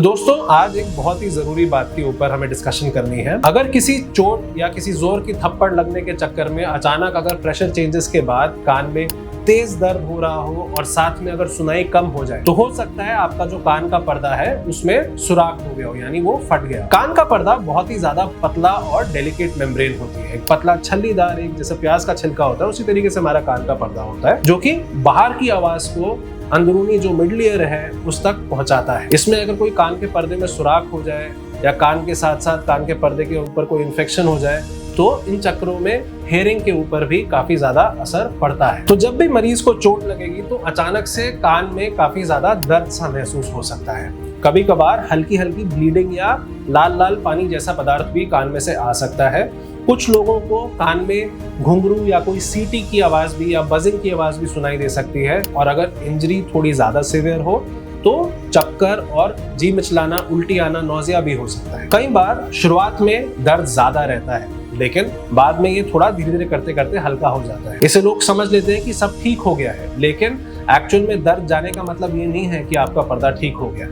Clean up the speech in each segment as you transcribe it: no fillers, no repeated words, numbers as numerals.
दोस्तों आज एक बहुत ही जरूरी बात के ऊपर हमें डिस्कशन करनी है। अगर किसी चोट या किसी जोर की थप्पड़ लगने के चक्कर में अचानक अगर प्रेशर चेंजेस के बाद कान में तेज दर्द हो रहा हो और साथ में अगर सुनाई कम हो जाए तो हो सकता है आपका जो कान का पर्दा है उसमें सुराख हो गया हो, यानी वो फट गया। कान का पर्दा बहुत ही ज्यादा पतला और डेलिकेट मेम्ब्रेन होती है। एक पतला छल्लीदार, एक जैसे प्याज का छिलका होता है उसी तरीके से हमारा कान का पर्दा होता है, जो कि बाहर की आवाज को अंदरूनी जो मिडल ईयर है उस तक पहुंचाता है। इसमें अगर कोई कान के पर्दे में सुराख हो जाए या कान के साथ साथ कान के पर्दे के ऊपर कोई इन्फेक्शन हो जाए तो इन चक्करों में हेयरिंग के ऊपर भी काफी ज्यादा असर पड़ता है। तो जब भी मरीज को चोट लगेगी तो अचानक से कान में काफी ज्यादा दर्द सा महसूस हो सकता है। कभी कभार हल्की हल्की ब्लीडिंग या लाल लाल पानी जैसा पदार्थ भी कान में से आ सकता है। कुछ लोगों को कान में घुंघरू या कोई सीटी की आवाज भी या बजिंग की आवाज भी सुनाई दे सकती है। और अगर इंजरी थोड़ी ज्यादा सीवियर हो तो चक्कर और जी मिचलाना, उल्टी आना, नौजिया भी हो सकता है। कई बार शुरुआत में दर्द ज्यादा रहता है लेकिन बाद में ये थोड़ा धीरे धीरे करते करते हल्का हो जाता है। इसे लोग समझ लेते हैं कि सब ठीक हो गया है, लेकिन एक्चुअल में दर्द जाने का मतलब ये नहीं है कि आपका पर्दा ठीक हो गया।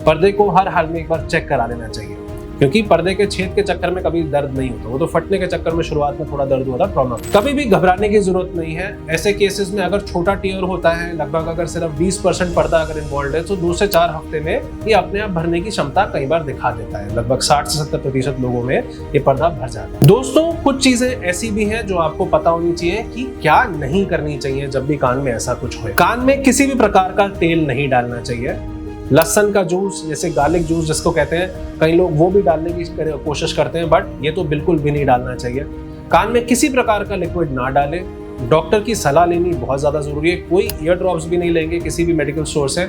पर्दे को हर हाल में एक बार चेक करा लेना चाहिए, क्योंकि पर्दे के छेद के चक्कर में कभी दर्द नहीं होता, वो तो फटने के चक्कर में शुरुआत में थोड़ा दर्द होता है, ट्रॉमा। कभी भी घबराने की जरूरत नहीं है। ऐसे केसेस में अगर छोटा टीयर होता है, लगभग अगर सिर्फ 20% पर्दा अगर इन्वॉल्व है तो 2 से 4 हफ्ते में ये अपने आप भरने की क्षमता कई बार दिखा देता है। लगभग 60 से 70% लोगों में ये पर्दा भर जाता है। दोस्तों कुछ चीजें ऐसी भी हैं जो आपको पता होनी चाहिए कि क्या नहीं करनी चाहिए जब भी कान में ऐसा कुछ हो। कान में किसी भी प्रकार का तेल नहीं डालना चाहिए। लहसुन का जूस, जैसे गार्लिक जूस जिसको कहते हैं, कई लोग वो भी डालने की कोशिश करते हैं, बट ये तो बिल्कुल भी नहीं डालना चाहिए। कान में किसी प्रकार का लिक्विड ना डालें। डॉक्टर की सलाह लेनी बहुत ज्यादा जरूरी है। कोई ईयर ड्रॉप्स भी नहीं लेंगे किसी भी मेडिकल स्टोर से।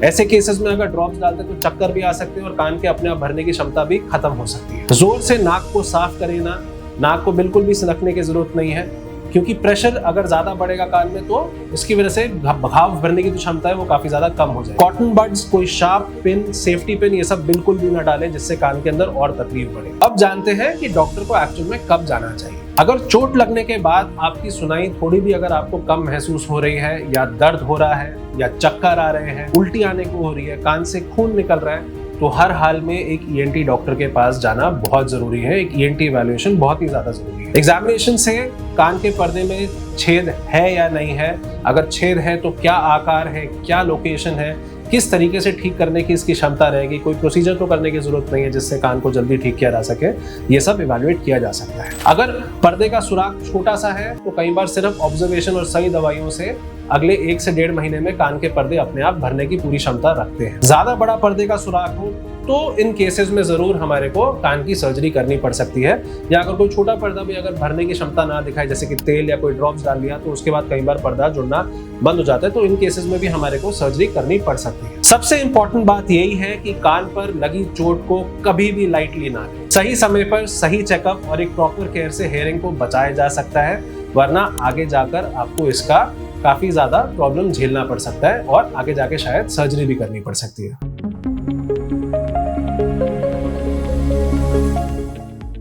ऐसे केसेस में अगर ड्रॉप्स डालते हैं तो चक्कर भी आ सकते हैं और कान के अपने आप भरने की क्षमता भी खत्म हो सकती है। जोर से नाक को साफ करें ना, नाक को बिल्कुल भी सिलकने की जरूरत नहीं है, क्योंकि प्रेशर अगर ज्यादा बढ़ेगा कान में तो इसकी वजह से घाव भरने की जो क्षमता है वो काफी ज्यादा कम हो जाए। कॉटन बड्स, कोई शार्प पिन, सेफ्टी पिन, ये सब बिल्कुल भी ना डालें जिससे कान के अंदर और तकलीफ बढ़े। अब जानते हैं कि डॉक्टर को एक्चुअल में कब जाना चाहिए। अगर चोट लगने के बाद आपकी सुनाई थोड़ी भी अगर आपको कम महसूस हो रही है, या दर्द हो रहा है, या चक्कर आ रहे हैं, उल्टी आने को हो रही है, कान से खून निकल रहा है, तो हर हाल में एक ईएनटी डॉक्टर के पास जाना बहुत जरूरी है। एक ईएनटी इवैल्यूएशन बहुत ही ज्यादा जरूरी है। एग्जामिनेशन से कान के पर्दे में छेद है या नहीं है, अगर छेद है तो क्या आकार है, क्या लोकेशन है, किस तरीके से ठीक करने की इसकी क्षमता रहेगी, कोई प्रोसीजर तो करने की जरूरत नहीं है जिससे कान को जल्दी ठीक किया जा सके, ये सब इवैल्यूएट किया जा सकता है। अगर पर्दे का सुराख छोटा सा है तो कई बार सिर्फ ऑब्जर्वेशन और सही दवाइयों से अगले 1 से 1.5 महीने में कान के पर्दे अपने आप भरने की पूरी क्षमता रखते हैं। ज्यादा बड़ा पर्दे का सुराख हो तो इन केसेस में जरूर हमारे को कान की सर्जरी करनी पड़ सकती है। या अगर कोई छोटा पर्दा भी अगर भरने की क्षमता ना दिखाए, जैसे कि तेल या कोई ड्रॉप्स डाल लिया, तो उसके बाद कई बार पर्दा जुड़ना बंद हो जाता है, तो इन केसेस में भी हमारे को सर्जरी करनी पड़ सकती है। सबसे इंपॉर्टेंट बात यही है कि कान पर लगी चोट को कभी भी लाइटली ना लें। सही समय पर सही चेकअप और एक प्रॉपर केयर से हेयरिंग को बचाया जा सकता है, वरना आगे जाकर आपको इसका काफी ज्यादा प्रॉब्लम झेलना पड़ सकता है और आगे जाके शायद सर्जरी भी करनी पड़ सकती है।